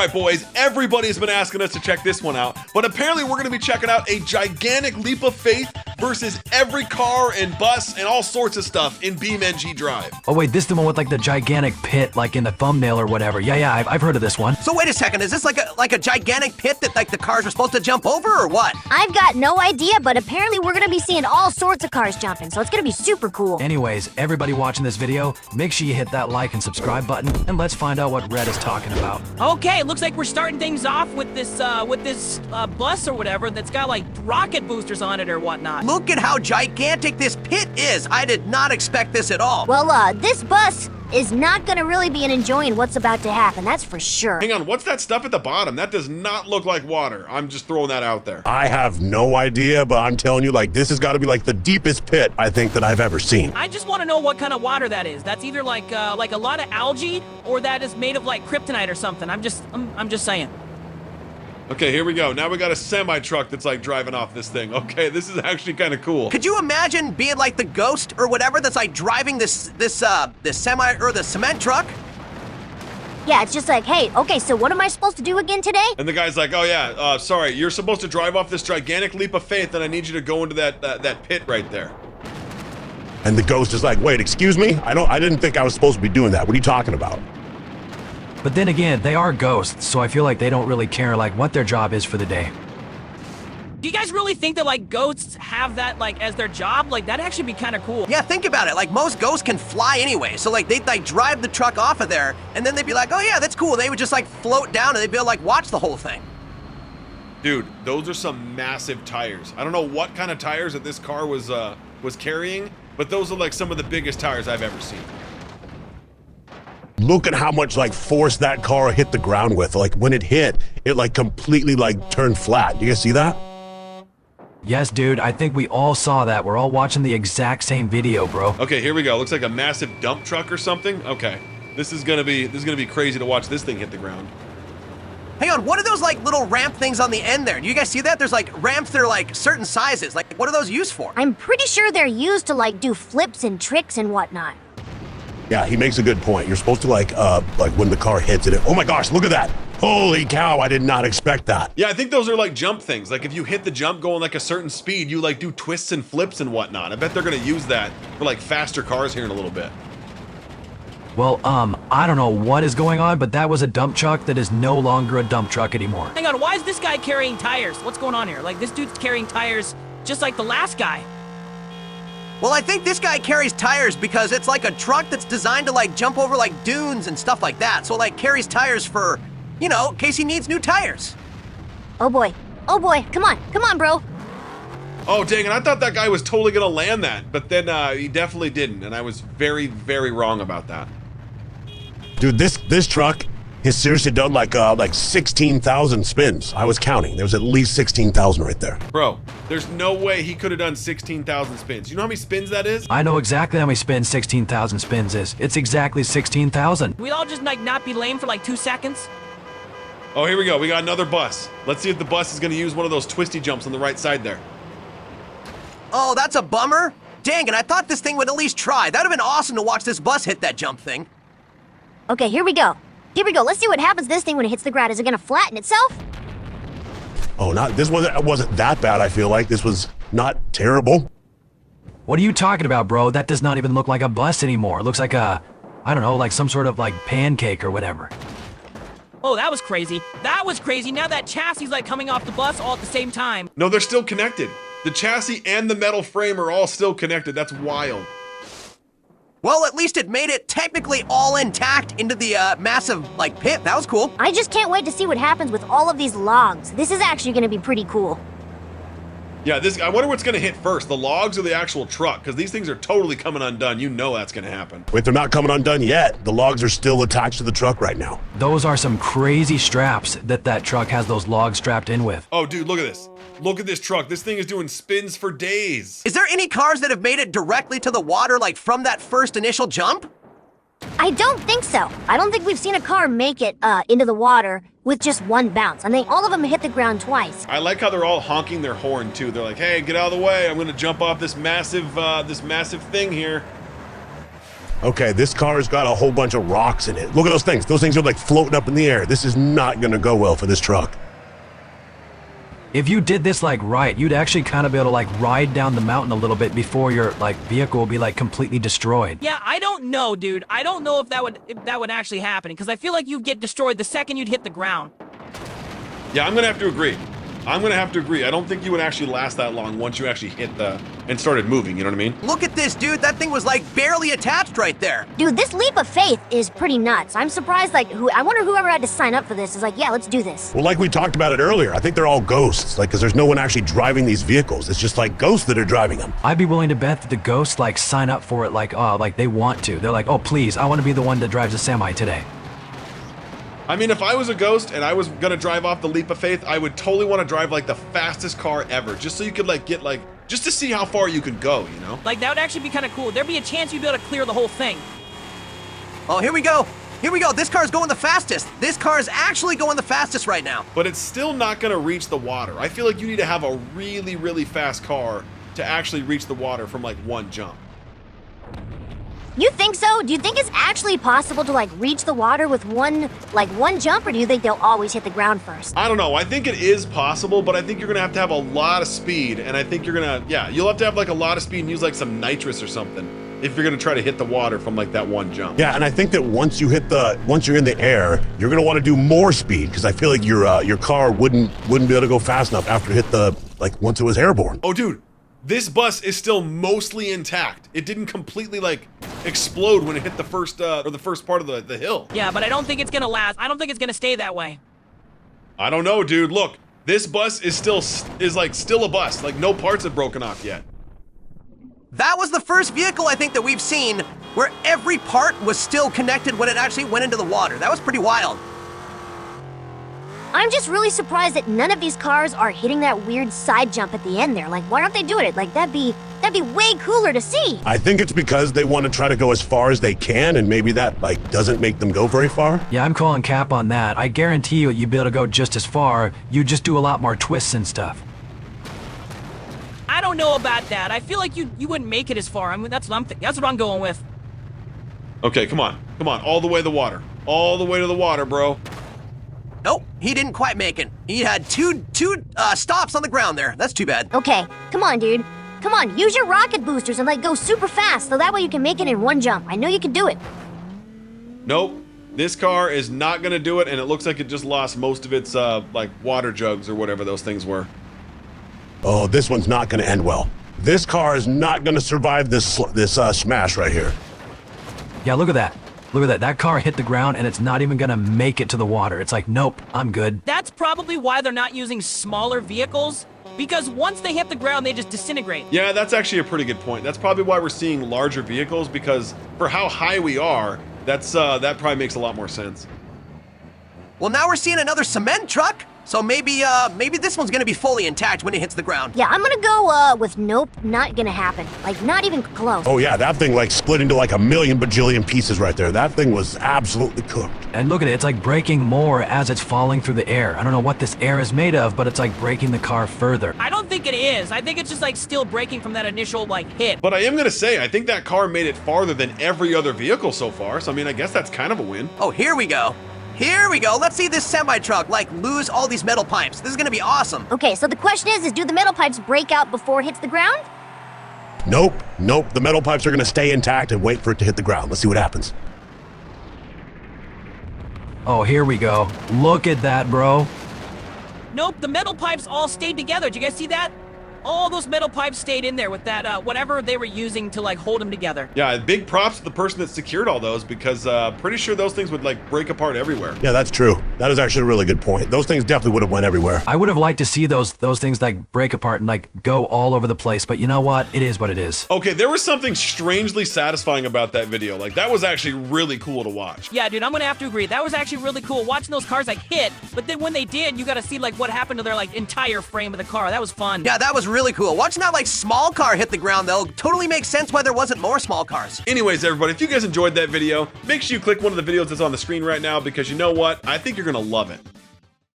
right, boys, everybody's been asking us to check this one out, but apparently we're going to be checking out a gigantic leap of faith versus every car and bus and all sorts of stuff in BeamNG.Drive. Oh wait, this is the one with like the gigantic pit like in the thumbnail or whatever. Yeah, I've heard of this one. So wait a second, is this like a gigantic pit that like the cars are supposed to jump over or what? I've got no idea, but apparently we're gonna be seeing all sorts of cars jumping, so it's gonna be super cool. Anyways, everybody watching this video, make sure you hit that like and subscribe button, and let's find out what Red is talking about. Okay, looks like we're starting things off with this bus or whatever that's got like rocket boosters on it or whatnot. Look at how gigantic this pit is. I did not expect this at all. Well, this bus is not gonna really be enjoying what's about to happen, that's for sure. Hang on, what's that stuff at the bottom? That does not look like water. I'm just throwing that out there. I have no idea, but I'm telling you, like, this has got to be like the deepest pit I think that I've ever seen. I just want to know what kind of water that is. That's either like a lot of algae or that is made of like kryptonite or something. I'm just saying. Okay, here we go. Now we got a semi-truck that's like driving off this thing. Okay, this is actually kind of cool. Could you imagine being like the ghost or whatever that's like driving this semi or the cement truck? Yeah, it's just like, hey, okay, so what am I supposed to do again today? And the guy's like, oh yeah, sorry, you're supposed to drive off this gigantic leap of faith, and I need you to go into that pit right there. And the ghost is like, wait, excuse me? I didn't think I was supposed to be doing that. What are you talking about? But then again, they are ghosts, so I feel like they don't really care like what their job is for the day. Do you guys really think that like ghosts have that like as their job? Like that'd actually be kind of cool. Yeah, think about it. Like most ghosts can fly anyway, so like they'd like drive the truck off of there, and then they'd be like, oh yeah, that's cool. They would just like float down, and they'd be able to like watch the whole thing. Dude, those are some massive tires. I don't know what kind of tires that this car was carrying, but those are like some of the biggest tires I've ever seen. Look at how much like force that car hit the ground with. Like when it hit, it like completely like turned flat. Do you guys see that? Yes, dude, I think we all saw that. We're all watching the exact same video, bro. Okay, here we go. Looks like a massive dump truck or something. Okay, this is gonna be crazy to watch this thing hit the ground. Hang on, what are those like little ramp things on the end there? Do you guys see that? There's like ramps that are like certain sizes. Like what are those used for? I'm pretty sure they're used to like do flips and tricks and whatnot. Yeah, he makes a good point. You're supposed to like when the car hits it. Oh my gosh, look at that. Holy cow, I did not expect that. Yeah, I think those are like jump things. Like if you hit the jump going like a certain speed, you like do twists and flips and whatnot. I bet they're gonna use that for like faster cars here in a little bit. Well, I don't know what is going on, but that was a dump truck that is no longer a dump truck anymore. Hang on, why is this guy carrying tires? What's going on here? Like this dude's carrying tires just like the last guy. Well, I think this guy carries tires because it's like a truck that's designed to like jump over like dunes and stuff like that. So like carries tires for, you know, in case he needs new tires. Oh boy, come on, bro. Oh dang it, I thought that guy was totally gonna land that, but then he definitely didn't, and I was very, very wrong about that. Dude, this truck has seriously done like 16,000 spins. I was counting. There was at least 16,000 right there. Bro, there's no way he could have done 16,000 spins. You know how many spins that is? I know exactly how many spins 16,000 spins is. It's exactly 16,000. We'd all just like not be lame for like 2 seconds. Oh, here we go. We got another bus. Let's see if the bus is gonna use one of those twisty jumps on the right side there. Oh, that's a bummer. Dang it, I thought this thing would at least try. That would have been awesome to watch this bus hit that jump thing. Okay, here we go. Let's see what happens to this thing when it hits the ground. Is it gonna flatten itself? Oh, this wasn't that bad, I feel like. This was not terrible. What are you talking about, bro? That does not even look like a bus anymore. It looks like a, I don't know, like some sort of like pancake or whatever. Oh, that was crazy. That was crazy. Now that chassis is like coming off the bus all at the same time. No, they're still connected. The chassis and the metal frame are all still connected. That's wild. Well, at least it made it technically all intact into the massive, like, pit. That was cool. I just can't wait to see what happens with all of these logs. This is actually gonna be pretty cool. Yeah, I wonder what's gonna hit first, the logs or the actual truck? Because these things are totally coming undone. You know that's gonna happen. Wait, they're not coming undone yet. The logs are still attached to the truck right now. Those are some crazy straps that truck has those logs strapped in with. Oh, dude, look at this. Look at this truck. This thing is doing spins for days. Is there any cars that have made it directly to the water, like from that first initial jump? I don't think so. I don't think we've seen a car make it into the water with just one bounce. I think all of them hit the ground twice. I like how they're all honking their horn too. They're like, hey, get out of the way. I'm gonna jump off this massive thing here. Okay, this car's got a whole bunch of rocks in it. Look at those things. Those things are like floating up in the air. This is not gonna go well for this truck. If you did this like right, you'd actually kind of be able to like ride down the mountain a little bit before your like vehicle will be like completely destroyed. Yeah, I don't know, dude. I don't know if that would actually happen, because I feel like you'd get destroyed the second you'd hit the ground. Yeah, I'm gonna have to agree. I don't think you would actually last that long once you actually hit and started moving, you know what I mean? Look at this, dude. That thing was like barely attached right there. Dude, this leap of faith is pretty nuts. I'm surprised, like, I wonder whoever had to sign up for this is like, yeah, let's do this. Well, like we talked about it earlier, I think they're all ghosts, like, because there's no one actually driving these vehicles. It's just like ghosts that are driving them. I'd be willing to bet that the ghosts like sign up for it like, oh, like they want to. They're like, oh, please, I want to be the one that drives a semi today. I mean, if I was a ghost and I was gonna drive off the leap of faith, I would totally want to drive like the fastest car ever, just so you could like get like, just to see how far you could go, you know? Like, that would actually be kind of cool. There'd be a chance you'd be able to clear the whole thing. Oh, here we go. Here we go. This car's going the fastest. This car is actually going the fastest right now. But it's still not gonna reach the water. I feel like you need to have a really, really fast car to actually reach the water from like one jump. You think so? Do you think it's actually possible to like reach the water with one jump, or do you think they'll always hit the ground first? I don't know. I think it is possible, but I think you're gonna have to have a lot of speed, and I think you'll have to have like a lot of speed and use like some nitrous or something if you're gonna try to hit the water from like that one jump. Yeah, and I think that once you're in the air, you're gonna want to do more speed, because I feel like your car wouldn't be able to go fast enough after it hit once it was airborne. Oh, dude, this bus is still mostly intact. It didn't completely like explode when it hit the first part of the hill. Yeah, but I don't think it's gonna last. I don't think it's gonna stay that way. I don't know, dude. Look, this bus is still a bus. Like, no parts have broken off yet. That was the first vehicle I think that we've seen where every part was still connected when it actually went into the water. That was pretty wild. I'm just really surprised that none of these cars are hitting that weird side jump at the end there. Like, why aren't they doing it? Like, that'd be way cooler to see. I think it's because they want to try to go as far as they can, and maybe that like doesn't make them go very far. Yeah, I'm calling cap on that. I guarantee you'd be able to go just as far. You just do a lot more twists and stuff. I don't know about that. I feel like you wouldn't make it as far. I mean, that's what I'm going with. Okay, come on, all the way to the water, bro. Nope, he didn't quite make it. He had two stops on the ground there. That's too bad. Okay, come on, dude. Come on, use your rocket boosters and like go super fast, so that way you can make it in one jump. I know you can do it. Nope, this car is not gonna do it, and it looks like it just lost most of its like water jugs or whatever those things were. Oh, this one's not gonna end well. This car is not gonna survive this smash right here. Yeah, look at that. Look at that. That car hit the ground and it's not even gonna make it to the water. It's like, nope, I'm good. That's probably why they're not using smaller vehicles, because once they hit the ground, they just disintegrate. Yeah, that's actually a pretty good point. That's probably why we're seeing larger vehicles, because for how high we are, that probably makes a lot more sense. Well, now we're seeing another cement truck. So maybe this one's gonna be fully intact when it hits the ground. Yeah, I'm gonna go with nope, not gonna happen. Like, not even close. Oh yeah, that thing like split into like a million bajillion pieces right there. That thing was absolutely cooked. And look at it, it's like breaking more as it's falling through the air. I don't know what this air is made of, but it's like breaking the car further. I don't think it is. I think it's just like still breaking from that initial like hit. But I am gonna say, I think that car made it farther than every other vehicle so far. So I mean, I guess that's kind of a win. Oh, here we go. Here we go. Let's see this semi-truck, like, lose all these metal pipes. This is gonna be awesome. Okay, so the question is do the metal pipes break out before it hits the ground? Nope. The metal pipes are gonna stay intact and wait for it to hit the ground. Let's see what happens. Oh, here we go. Look at that, bro. Nope, the metal pipes all stayed together. Did you guys see that? All those metal pipes stayed in there with that, whatever they were using to, like, hold them together. Yeah, big props to the person that secured all those, because pretty sure those things would, like, break apart everywhere. Yeah, that's true. That is actually a really good point. Those things definitely would have went everywhere. I would have liked to see those things, like, break apart and, like, go all over the place, but you know what? It is what it is. Okay, there was something strangely satisfying about that video. Like, that was actually really cool to watch. Yeah, dude, I'm gonna have to agree. That was actually really cool, watching those cars, like, hit, but then when they did, you gotta see, like, what happened to their, like, entire frame of the car. That was fun. Yeah, that was really cool. Watching that, like, small car hit the ground, though, totally makes sense why there wasn't more small cars. Anyways, everybody, if you guys enjoyed that video, make sure you click one of the videos that's on the screen right now, because you know what? I think you're gonna love it.